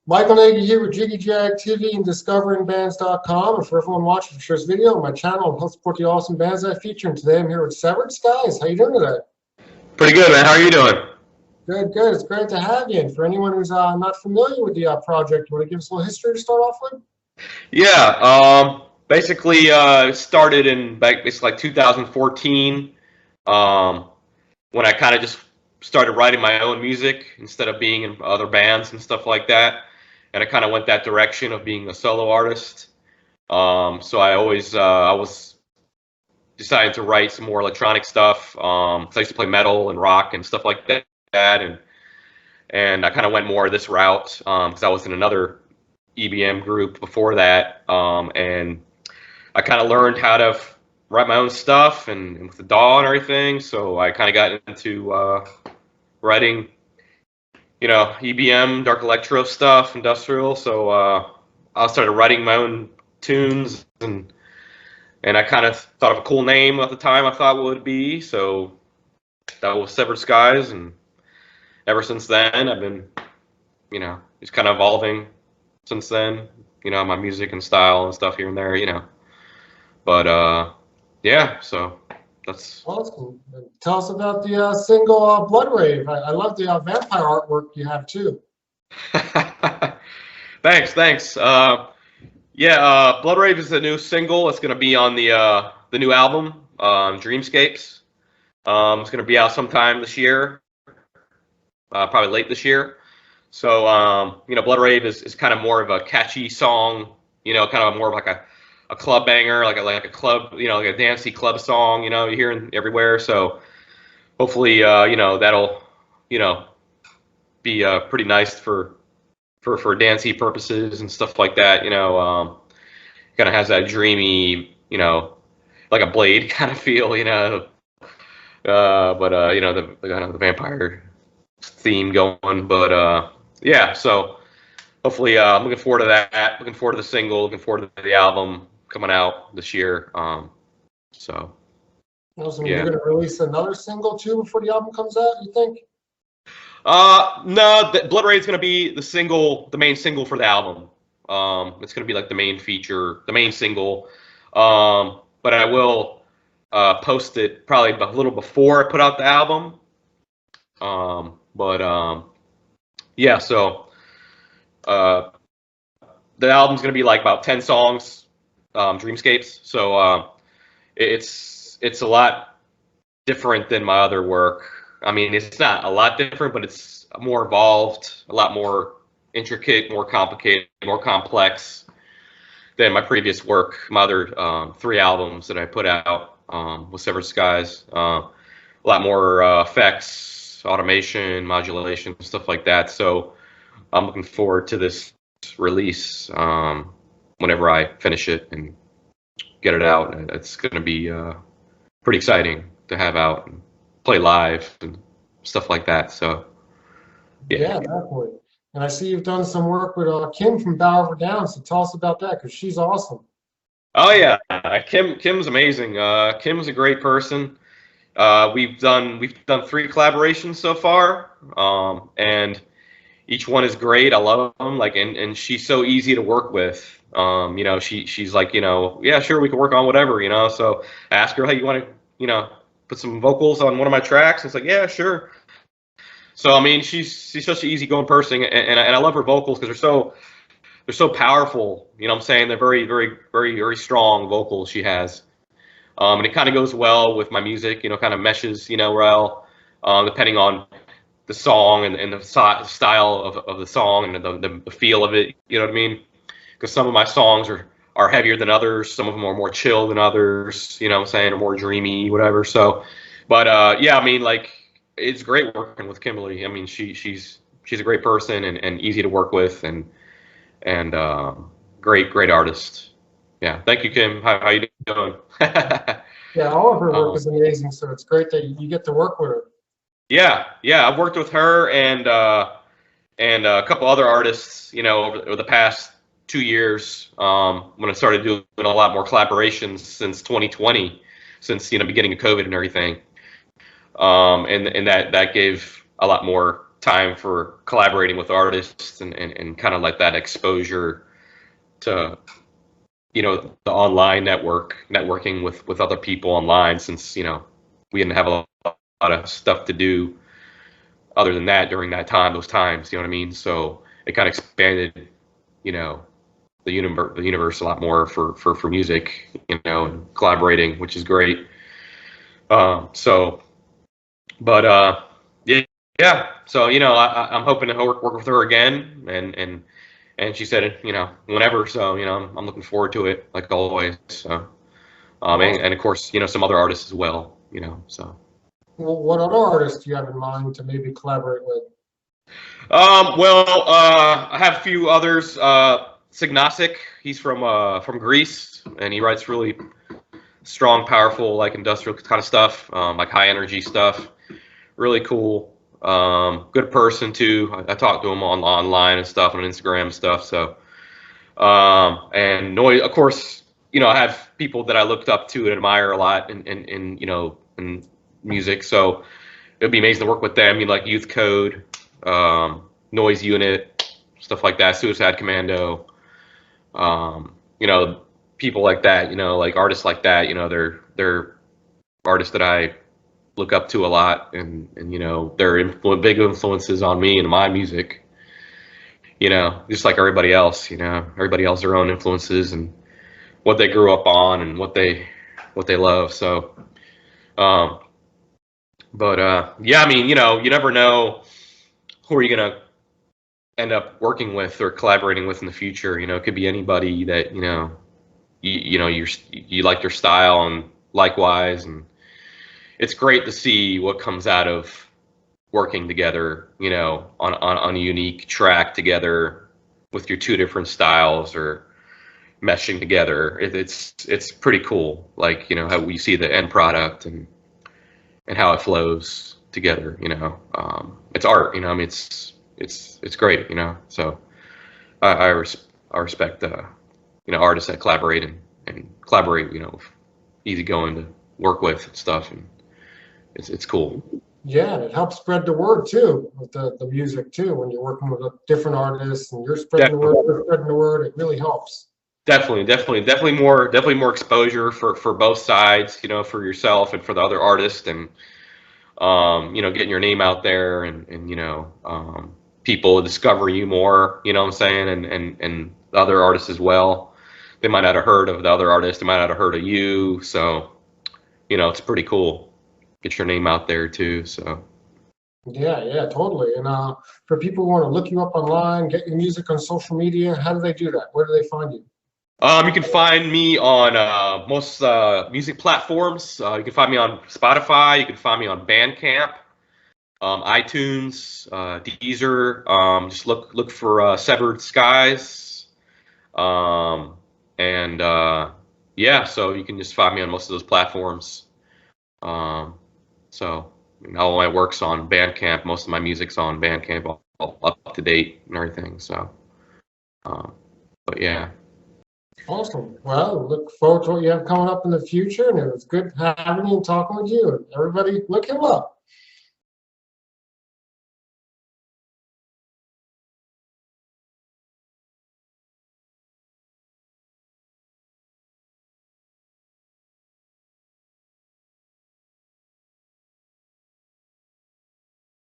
Michael Nagy here with Jiggy Jag TV and Discoveringbands.com. And for everyone watching this video on my channel, and help support the awesome bands I feature. And today I'm here with Severed Skies. How you doing today? Pretty good, man. How are you doing? Good, good. It's great to have you. And for anyone who's not familiar with the project, you want to give us a little history to start off with? Yeah, basically started in basically like 2014 when I kind of just started writing my own music instead of being in other bands and stuff like that. And I kind of went that direction of being a solo artist. So I always I was deciding to write some more electronic stuff. 'Cause I used to play metal and rock and stuff like that, and I kind of went more this route because I was in another EBM group before that, and I kind of learned how to write my own stuff and with the DAW and everything. So I kind of got into writing, EBM, dark electro stuff, industrial. So I started writing my own tunes, and I kind of thought of a cool name at the time. I thought it would be, so that was Severed Skies, and ever since then I've been, just kind of evolving since then. My music and style and stuff here and there. But yeah, so that's awesome. Tell us about the single Blood Rave. I love the vampire artwork you have too. Thanks. Blood Rave is the new single. It's going to be on the new album, Dreamscapes. It's going to be out sometime this year, probably late this year. So Blood Rave is kind of more of a catchy song, kind of more of like a club banger, like a club, like a dancey club song, you hear everywhere. So hopefully, that'll, be pretty nice for dancey purposes and stuff like that. Kind of has that dreamy, like a Blade kind of feel, but the kind of the vampire theme going. But yeah, so hopefully, I'm looking forward to that. Looking forward to the single. Looking forward to the album coming out this year. So awesome. Yeah. You're going to release another single too before the album comes out, you think? No, Blood Rave is going to be the main single for the album. It's going to be like the main feature, the main single. But I will post it probably a little before I put out the album. Yeah, so the album's going to be like about 10 songs, Dreamscapes. So it's a lot different than my other work. I mean, it's not a lot different, but it's more involved, a lot more intricate, more complicated, more complex than my previous work, my other 3 albums that I put out with Severed Skies. A lot more effects, automation, modulation, stuff like that. So I'm looking forward to this release whenever I finish it and get it out. It's going to be pretty exciting to have out and play live and stuff like that. So Yeah, definitely. And I see you've done some work with Kim from Bow Over Down. So tell us about that, because she's awesome. Oh yeah, Kim's amazing. Kim's a great person. We've done 3 collaborations so far, and each one is great. I love them. And she's so easy to work with. She's like, yeah, sure, we can work on whatever. So I asked her, hey, you want to, put some vocals on one of my tracks? And it's like, yeah, sure. So I mean, she's such an easygoing person, and I love her vocals because they're so powerful. You know what I'm saying? They're very, very, very, very strong vocals she has. And it kind of goes well with my music, kind of meshes, well, depending on the song and the style of the song and the feel of it, you know what I mean? Because some of my songs are heavier than others. Some of them are more chill than others, you know what I'm saying, or more dreamy, whatever. So, but yeah, I mean, like, it's great working with Kimberly. I mean, she's a great person and easy to work with and great artist. Yeah, thank you, Kim. How you doing? Yeah, all of her work is amazing, so it's great that you get to work with her. Yeah, I've worked with her and a couple other artists, over the past 2 years, when I started doing a lot more collaborations since 2020, since beginning of COVID and everything, and that gave a lot more time for collaborating with artists and kind of like that exposure to, you know, the online networking with other people online, since, you know, we didn't have a lot of stuff to do other than that during those times, you know what I mean? So it kind of expanded, you know, the universe a lot more for music, you know, and collaborating, which is great. So, but yeah. So, you know, I'm hoping to work with her again, and she said, you know, whenever. So, you know, I'm looking forward to it, like always. So, and of course, you know, some other artists as well, you know. So. Well, what other artists do you have in mind to maybe collaborate with? Well, I have a few others. Signasic, he's from Greece, and he writes really strong, powerful, like industrial kind of stuff, like high energy stuff. Really cool. Good person too. I talk to him online and stuff, on Instagram and stuff. So, and Noise, of course, you know, I have people that I looked up to and admire a lot in you know, in music. So it'd be amazing to work with them. You know, like Youth Code, Noise Unit, stuff like that. Suicide Commando. You know, people like that. You know, like artists like that. You know, they're artists that I look up to a lot, and you know, they're big influences on me and my music. You know, just like everybody else. You know, everybody else their own influences and what they grew up on and what they love. So, but yeah, I mean, you know, you never know who are you gonna end up working with or collaborating with in the future. You know, it could be anybody that, you know, you know, you like their style, and likewise, and it's great to see what comes out of working together, you know, on a unique track together with your two different styles, or meshing together. It's pretty cool, like, you know, how we see the end product and how it flows together, you know. It's art, you know. I mean, it's great, you know. So I respect you know, artists that collaborate and collaborate, you know, easygoing to work with and stuff, and it's cool. Yeah, and it helps spread the word too, with the music too. When you're working with different artists and you're spreading the word, they're spreading the word, it really helps. Definitely more exposure for both sides, you know, for yourself and for the other artist, and you know, getting your name out there, and you know, people discover you more, you know what I'm saying, and the other artists as well. They might not have heard of the other artist, they might not have heard of you, so, you know, it's pretty cool. Get your name out there too, so. Yeah, totally. And for people who want to look you up online, get your music on social media, how do they do that? Where do they find you? You can find me on most music platforms. You can find me on Spotify. You can find me on Bandcamp, iTunes, Deezer. Just look for Severed Skies, and yeah. So you can just find me on most of those platforms. So, you know, all my work's on Bandcamp. Most of my music's on Bandcamp, all up to date and everything. So, but yeah. Awesome. Well, look forward to what you have coming up in the future, and it was good having you and talking with you. And everybody, look him up.